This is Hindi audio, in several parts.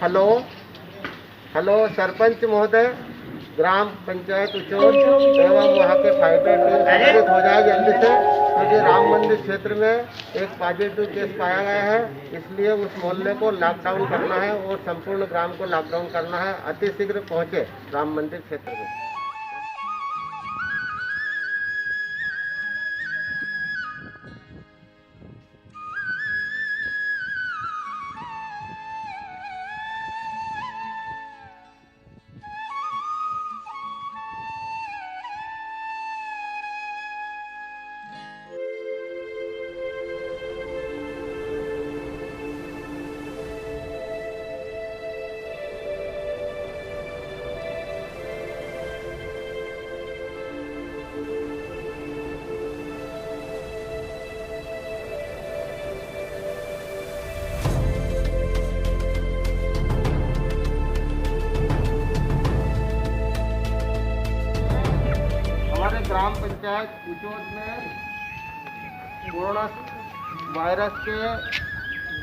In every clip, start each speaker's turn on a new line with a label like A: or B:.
A: हेलो हेलो सरपंच महोदय, ग्राम पंचायत उचोट एवं वहाँ के फाइटर टीम एकत्रित हो जाए जल्दी से, क्योंकि राम मंदिर क्षेत्र में एक पॉजिटिव केस पाया गया है। इसलिए उस मोहल्ले को लॉकडाउन करना है और संपूर्ण ग्राम को लॉकडाउन करना है। अतिशीघ्र पहुँचे राम मंदिर क्षेत्र में। ग्राम पंचायत उचोट में कोरोना वायरस के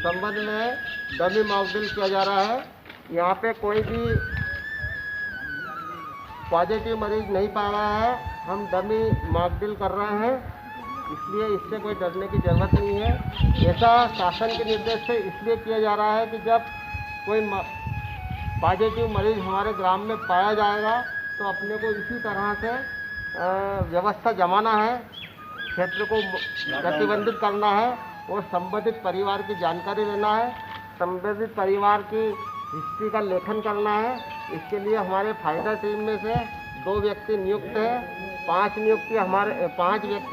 A: संबंध में डमी मॉकड्रिल किया जा रहा है। यहाँ पे कोई भी पॉजिटिव मरीज नहीं पा रहा है। हम डमी मॉकड्रिल कर रहे हैं, इसलिए इससे कोई डरने की ज़रूरत नहीं है। ऐसा शासन के निर्देश से इसलिए किया जा रहा है कि जब कोई पॉजिटिव मरीज हमारे ग्राम में पाया जाएगा तो अपने को इसी तरह से व्यवस्था जमाना है, क्षेत्र को प्रतिबंधित करना है और संबंधित परिवार की जानकारी लेना है, संबंधित परिवार की हिस्ट्री का लेखन करना है। इसके लिए हमारे फाइटर टीम में से 2 व्यक्ति नियुक्त हैं, 5 व्यक्ति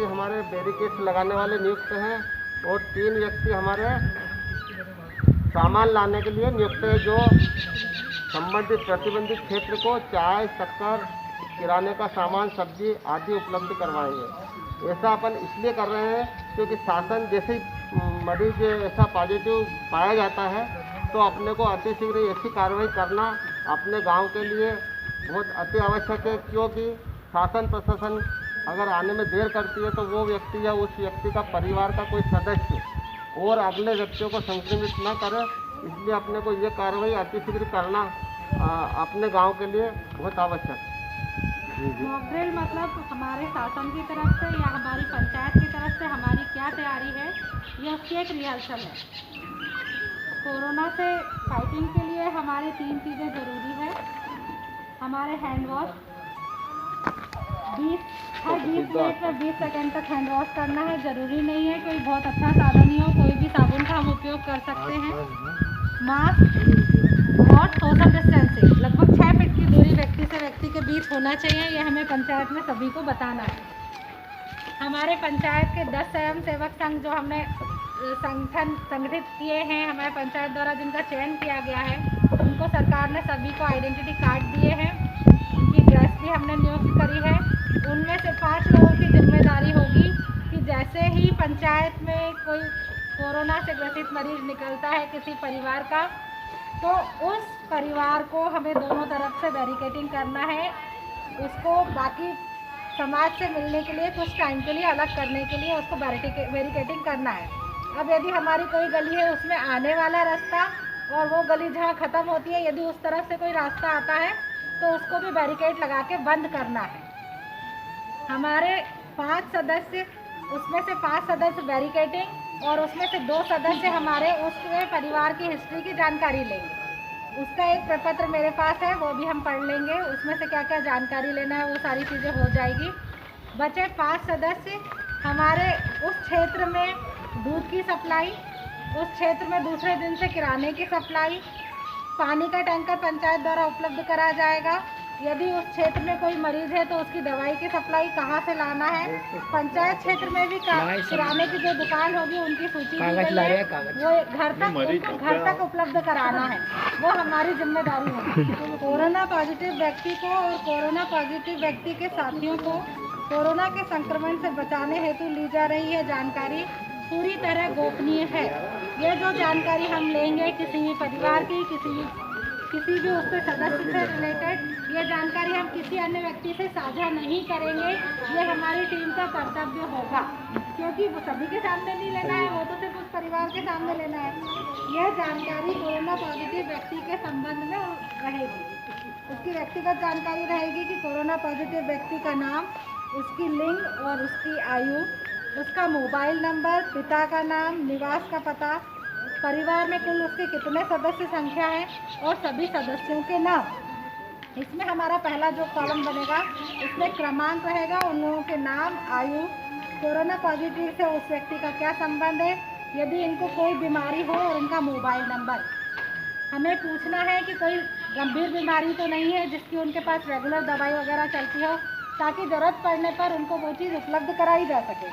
A: हमारे बैरिकेड्स लगाने वाले नियुक्त हैं और 3 व्यक्ति हमारे सामान लाने के लिए नियुक्त हैं, जो संबंधित प्रतिबंधित क्षेत्र को चाय, शक्कर, किराने का सामान, सब्जी आदि उपलब्ध करवाएंगे। ऐसा अपन इसलिए कर रहे हैं क्योंकि शासन जैसे ही मरीज ऐसा पॉजिटिव पाया जाता है तो अपने को अतिशीघ्र ऐसी कार्रवाई करना अपने गांव के लिए बहुत अति आवश्यक है, क्योंकि शासन प्रशासन अगर आने में देर करती है तो वो व्यक्ति या उस व्यक्ति का परिवार का कोई सदस्य और अगले व्यक्तियों को संक्रमित न करे। इसलिए अपने को ये कार्रवाई अतिशीघ्र करना अपने गाँव के लिए बहुत आवश्यक है।
B: मॉकड्रिल मतलब हमारे शासन की तरफ से या हमारी पंचायत की तरफ से हमारी क्या तैयारी है, ये उसकी एक रिहर्सल है। कोरोना से फाइटिंग के लिए हमारी 3 चीज़ें ज़रूरी है। हमारे हैंड वॉश 20 मिनट में 20 सेकेंड तक हैंड वॉश करना है। ज़रूरी नहीं है कोई बहुत अच्छा साधन ही हो, कोई भी साबुन का हम उपयोग कर सकते हैं। मास्क और सोशल डिस्टेंसिंग लगभग 6 फीट की दूरी व्यक्ति से व्यक्ति के बीच होना चाहिए। ये हमें पंचायत में सभी को बताना है। हमारे पंचायत के 10 स्वयं सेवक संघ जो हमने संगठित किए हैं, हमारे पंचायत द्वारा जिनका चयन किया गया है, उनको सरकार ने सभी को आइडेंटिटी कार्ड दिए हैं। उनकी ड्रेस भी हमने नियुक्त करी है। उनमें से 5 लोगों की जिम्मेदारी होगी कि जैसे ही पंचायत में कोई कोरोना से ग्रसित मरीज निकलता है किसी परिवार का, तो उस परिवार को हमें दोनों तरफ से बैरिकेडिंग करना है। उसको बाकी समाज से मिलने के लिए कुछ टाइम के लिए अलग करने के लिए उसको बैरिकेडिंग करना है। अब यदि हमारी कोई गली है उसमें आने वाला रास्ता और वो गली जहाँ ख़त्म होती है, यदि उस तरफ से कोई रास्ता आता है तो उसको भी बैरिकेड लगा के बंद करना है। हमारे 5 सदस्य, उसमें से 5 सदस्य बैरिकेडिंग और उसमें से 2 सदस्य हमारे उसके परिवार की हिस्ट्री की जानकारी लेंगे। उसका एक प्रपत्र मेरे पास है, वो भी हम पढ़ लेंगे। उसमें से क्या क्या जानकारी लेना है वो सारी चीज़ें हो जाएगी। बचे 5 सदस्य हमारे उस क्षेत्र में दूध की सप्लाई, उस क्षेत्र में दूसरे दिन से किराने की सप्लाई, पानी का टैंकर पंचायत द्वारा उपलब्ध करा जाएगा। यदि उस क्षेत्र में कोई मरीज है तो उसकी दवाई की सप्लाई कहाँ से लाना है। पंचायत क्षेत्र में भी किराने की जो दुकान होगी उनकी सूची दी गई है, वो घर तक उपलब्ध कराना है, वो हमारी जिम्मेदारी है। कोरोना पॉजिटिव व्यक्ति को और कोरोना पॉजिटिव व्यक्ति के साथियों को कोरोना के संक्रमण से बचाने हेतु ली जा रही है जानकारी पूरी तरह गोपनीय है। ये जो जानकारी हम लेंगे किसी भी परिवार की, किसी भी उसके सदस्य से रिलेटेड, ये जानकारी हम किसी अन्य व्यक्ति से साझा नहीं करेंगे। ये हमारी टीम का कर्तव्य होगा, क्योंकि वो सभी के सामने नहीं लेना है, वो तो सिर्फ उस परिवार के सामने लेना है। यह जानकारी कोरोना पॉजिटिव व्यक्ति के संबंध में रहेगी। उसकी व्यक्तिगत जानकारी रहेगी कि कोरोना पॉजिटिव व्यक्ति का नाम, उसकी लिंग और उसकी आयु, उसका मोबाइल नंबर, पिता का नाम, निवास का पता, परिवार में कुल उसके कितने सदस्य संख्या है और सभी सदस्यों के नाम। इसमें हमारा पहला जो कॉलम बनेगा इसमें क्रमांक रहेगा, उन लोगों के नाम, आयु, कोरोना पॉजिटिव से उस व्यक्ति का क्या संबंध है, यदि इनको कोई बीमारी हो और उनका मोबाइल नंबर। हमें पूछना है कि कोई गंभीर बीमारी तो नहीं है जिसकी उनके पास रेगुलर दवाई वगैरह चलती हो, ताकि ज़रूरत पड़ने पर उनको वो चीज़ उपलब्ध कराई जा सके।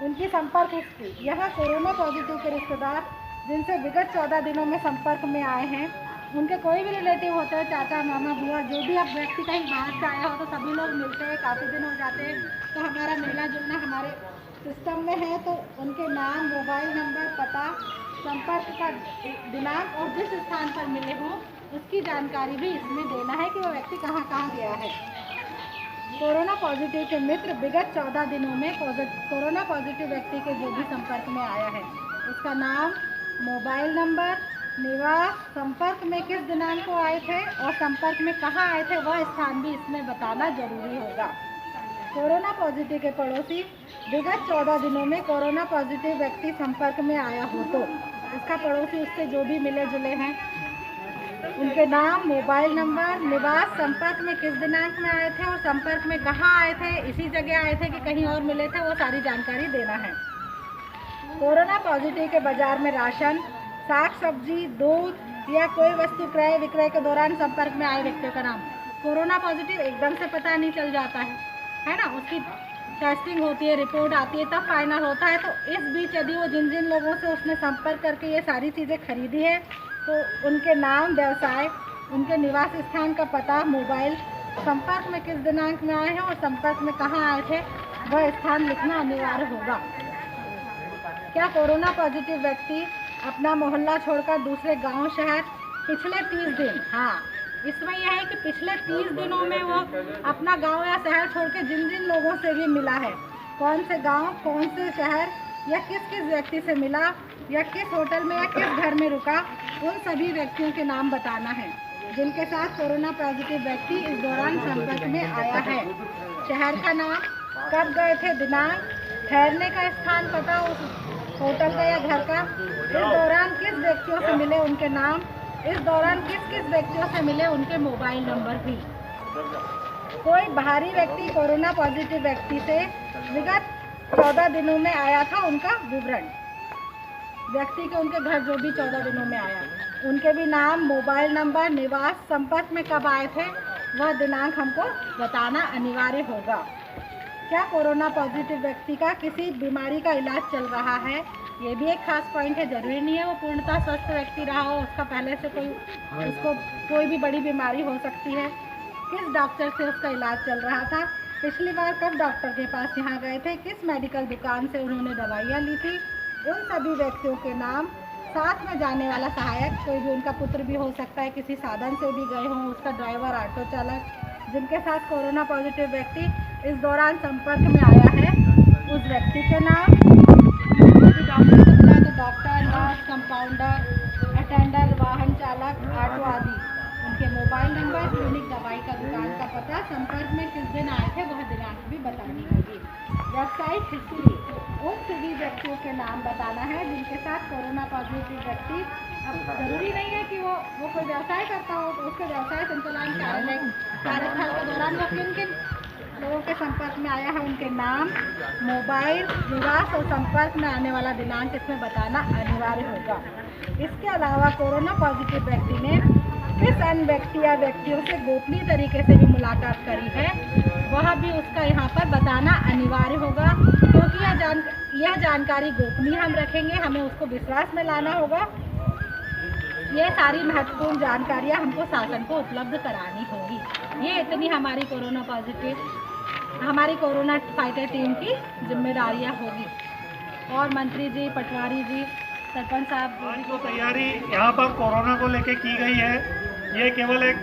B: उनकी संपर्क हिस्ट्री, यह कोरोना पॉजिटिव के रिश्तेदार जिनसे विगत 14 दिनों में संपर्क में आए हैं, उनके कोई भी रिलेटिव होते हैं, चाचा, मामा, बुआ, जो भी अब व्यक्ति कहीं बाहर से आया हो तो सभी लोग मिलते हैं, काफ़ी दिन हो जाते हैं, तो हमारा मिलना जुलना हमारे सिस्टम में है। तो उनके नाम, मोबाइल नंबर, पता, संपर्क का दिनांक और जिस स्थान पर मिले हों उसकी जानकारी भी इसमें देना है कि वो व्यक्ति कहाँ कहाँ गया है। कोरोना पॉजिटिव के मित्र विगत 14 दिनों में कोरोना पॉजिटिव व्यक्ति के जो भी संपर्क में आया है उसका नाम, मोबाइल नंबर, निवास, संपर्क में किस दिनांक को आए थे और संपर्क में कहाँ आए थे वह स्थान भी इसमें बताना जरूरी होगा। कोरोना पॉजिटिव के पड़ोसी विगत 14 दिनों में कोरोना पॉजिटिव व्यक्ति संपर्क में आया हो तो उसका पड़ोसी उससे जो भी मिले जुले हैं उनके नाम, मोबाइल नंबर, निवास, संपर्क में किस दिनांक में आए थे और संपर्क में कहाँ आए थे, इसी जगह आए थे कि कहीं और मिले थे, वो सारी जानकारी देना है। कोरोना पॉजिटिव के बाजार में राशन, साग सब्जी, दूध या कोई वस्तु क्रय विक्रय के दौरान संपर्क में आए व्यक्तियों का नाम। कोरोना पॉजिटिव एकदम से पता नहीं चल जाता है ना, उसकी टेस्टिंग होती है, रिपोर्ट आती है, तब फाइनल होता है। तो इस बीच यदि वो जिन जिन लोगों से उसने संपर्क करके ये सारी चीज़ें खरीदी है तो उनके नाम, व्यवसाय, उनके निवास स्थान का पता, मोबाइल, संपर्क में किस दिनांक में आए हैं और संपर्क में कहाँ आए थे वह स्थान लिखना अनिवार्य होगा। क्या कोरोना पॉजिटिव व्यक्ति अपना मोहल्ला छोड़कर दूसरे गांव, शहर पिछले 30 दिन, हाँ इसमें यह है कि पिछले 30 दिनों में वो अपना गांव या शहर छोड़ के जिन जिन लोगों से भी मिला है, कौन से गांव, कौन से शहर या किस किस व्यक्ति से मिला या किस होटल में या किस घर में रुका, उन सभी व्यक्तियों के नाम बताना है जिनके साथ कोरोना पॉजिटिव व्यक्ति इस दौरान संपर्क में आया है। शहर का नाम, कब गए थे, दिनांक, ठहरने का स्थान पता उस होटल का या घर का, इस दौरान किस व्यक्तियों से मिले उनके नाम, इस दौरान किस किस व्यक्तियों से मिले उनके मोबाइल नंबर भी। कोई बाहरी व्यक्ति कोरोना पॉजिटिव व्यक्ति से विगत 14 दिनों में आया था, उनका विवरण, व्यक्ति के उनके घर जो भी 14 दिनों में आया उनके भी नाम, मोबाइल नंबर, निवास, संपर्क में कब आए थे वह दिनांक हमको बताना अनिवार्य होगा। क्या कोरोना पॉजिटिव व्यक्ति का किसी बीमारी का इलाज चल रहा है, ये भी एक खास पॉइंट है। जरूरी नहीं है वो पूर्णतः स्वस्थ व्यक्ति रहा हो, उसका पहले से उसको कोई भी बड़ी बीमारी हो सकती है। किस डॉक्टर से उसका इलाज चल रहा था, पिछली बार कब डॉक्टर के पास यहाँ गए थे, किस मेडिकल दुकान से उन्होंने दवाइयाँ ली थी, उन सभी व्यक्तियों के नाम, साथ में जाने वाला सहायक, कोई भी उनका पुत्र भी हो सकता है, किसी साधन से भी गए हों, उसका ड्राइवर, ऑटो चालक, जिनके साथ कोरोना पॉजिटिव व्यक्ति इस दौरान संपर्क में आया है, उस व्यक्ति के नाम, यदि डॉक्टर से मिला तो डॉक्टर, नर्स, कंपाउंडर, अटेंडर, वाहन चालक, ऑटो आदि, उनके मोबाइल नंबर, क्लिनिक, दवाई का दुकान का पता, संपर्क में किस दिन आए थे वह दिनांक भी बतानी होगी। वेबसाइट हिस्ट्री, उन सभी व्यक्तियों के नाम बताना है जिनके साथ कोरोना पॉजिटिव व्यक्ति, अब जरूरी नहीं है कि वो कोई व्यवसाय करता हो तो उसके व्यवसाय संचालन कार्यस्थल के दौरान वो किन किन लोगों के संपर्क में आया है, उनके नाम, मोबाइल, निवास और संपर्क में आने वाला दिनांक इसमें बताना अनिवार्य होगा। इसके अलावा कोरोना पॉजिटिव व्यक्ति ने किस अन्य व्यक्ति या व्यक्तियों से गोपनीय तरीके से भी मुलाकात करी है वह भी उसका यहाँ पर बताना अनिवार्य होगा, क्योंकि यह जानकारी गोपनीय हम रखेंगे, हमें उसको विश्वास में लाना होगा। ये सारी महत्वपूर्ण जानकारियाँ हमको शासन को उपलब्ध करानी होगी। ये इतनी हमारी कोरोना फाइटर टीम की जिम्मेदारियाँ होगी। और मंत्री जी, पटवारी जी, सरपंच साहब,
C: जो तैयारी यहाँ पर कोरोना को लेके की गई है, ये केवल एक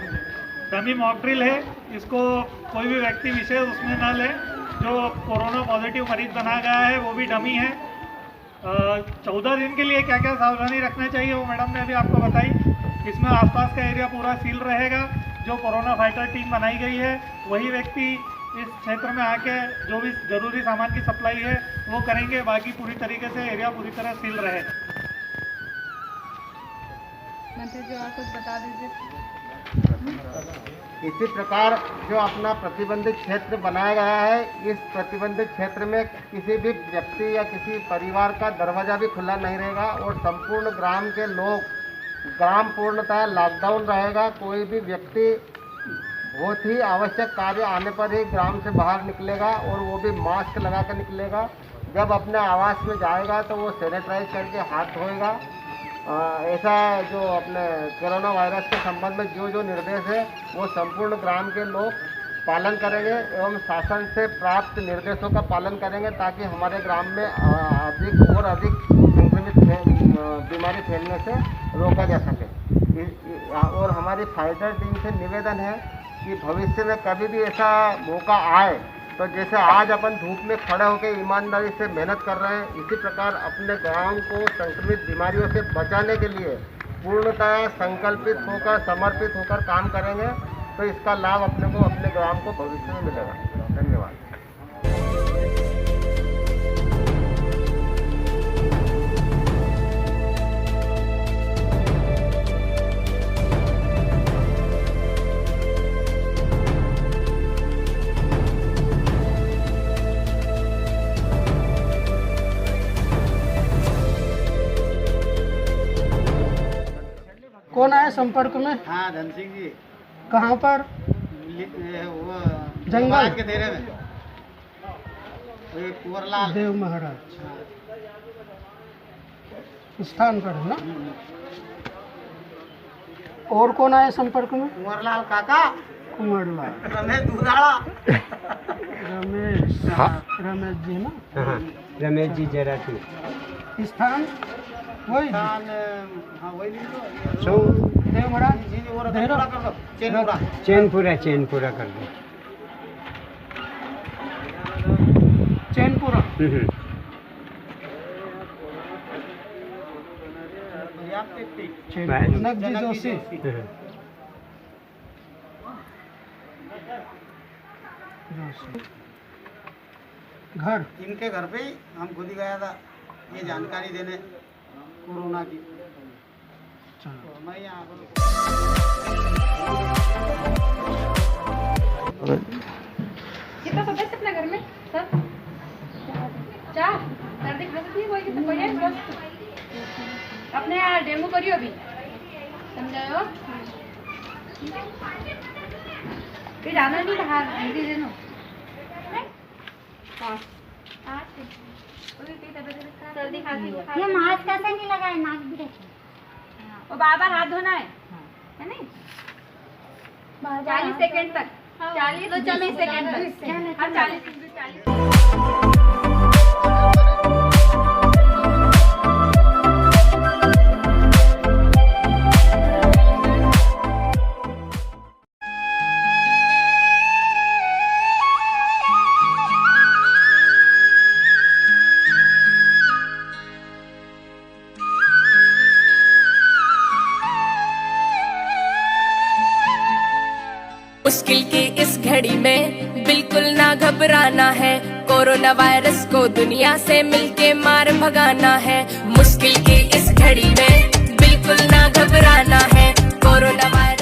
C: डमी मॉक ड्रिल है। इसको कोई भी व्यक्ति विशेष उसमें न ले। जो कोरोना पॉजिटिव मरीज बना गया है वो भी डमी है। 14 दिन के लिए क्या क्या सावधानी रखना चाहिए वो मैडम ने अभी आपको बताई। इसमें आसपास का एरिया पूरा सील रहेगा। जो कोरोना फाइटर टीम बनाई गई है वही व्यक्ति इस क्षेत्र में आके जो भी ज़रूरी सामान की सप्लाई है वो करेंगे। बाकी पूरी तरीके से एरिया पूरी तरह सील रहेगा।
B: मंत्री जी और कुछ बता दीजिए।
A: इसी प्रकार जो अपना प्रतिबंधित क्षेत्र बनाया गया है, इस प्रतिबंधित क्षेत्र में किसी भी व्यक्ति या किसी परिवार का दरवाज़ा भी खुला नहीं रहेगा और संपूर्ण ग्राम के लोग, ग्राम पूर्णतः लॉकडाउन रहेगा। कोई भी व्यक्ति बहुत ही आवश्यक कार्य आने पर ही ग्राम से बाहर निकलेगा और वो भी मास्क लगा कर निकलेगा। जब अपने आवास में जाएगा तो वो सैनिटाइज करके हाथ धोएगा। ऐसा जो अपने कोरोना वायरस के संबंध में जो जो निर्देश है वो संपूर्ण ग्राम के लोग पालन करेंगे एवं शासन से प्राप्त निर्देशों का पालन करेंगे ताकि हमारे ग्राम में अधिक और अधिक संक्रमित बीमारी फैलने से रोका जा सके। और हमारी फाइटर टीम से निवेदन है कि भविष्य में कभी भी ऐसा मौका आए तो जैसे आज अपन धूप में खड़े होकर ईमानदारी से मेहनत कर रहे हैं, इसी प्रकार अपने गांव को संक्रमित बीमारियों से बचाने के लिए पूर्णतः संकल्पित होकर, समर्पित होकर काम करेंगे तो इसका लाभ अपने को, अपने ग्राम को भविष्य में मिलेगा। धन्यवाद।
D: कौन आए संपर्क में?
E: हाँ, धन सिंह जी।
D: कहाँ पर?
E: वो
D: जंगल
E: के घेरे में वो कुंवरलाल
D: देव महाराज स्थान पर है ना। और कौन आए संपर्क में?
E: कुंवरलाल काका,
D: कुंवरलाल,
E: रमेश दूधाड़ा,
D: रमेश, रमेश जी ना।
F: रमेश जी जरा थी
D: स्थान वही
E: हाँ वही
D: देव महाराज
E: जी वो पूरा कर दो,
F: चैन पूरा कर दो।
D: चैनपुरा। नगजी जोशी। घर
E: इनके घर पे ही हम खुद ही गया था ये जानकारी देने कोरोना की। तो मैं यहाँ
B: कितना सदस्य अपने घर में सब? 4 सर्दी खांसी कोई कितना कोई है बस अपने यहाँ डेंगू करियो अभी समझायो। फिर जाना नहीं बाहर हिंदी देनो। सर्दी खांसी
G: ये मास्क कैसे नहीं लगाए, नाक भी रखे
B: और बार-बार हाथ धोना है नहीं? 40 सेकंड तक, 40 सेकंड तक, हर 40।
H: मुश्किल की इस घड़ी में बिल्कुल ना घबराना है। कोरोना वायरस को दुनिया से मिलके मार भगाना है। मुश्किल की इस घड़ी में बिल्कुल ना घबराना है। Corona virus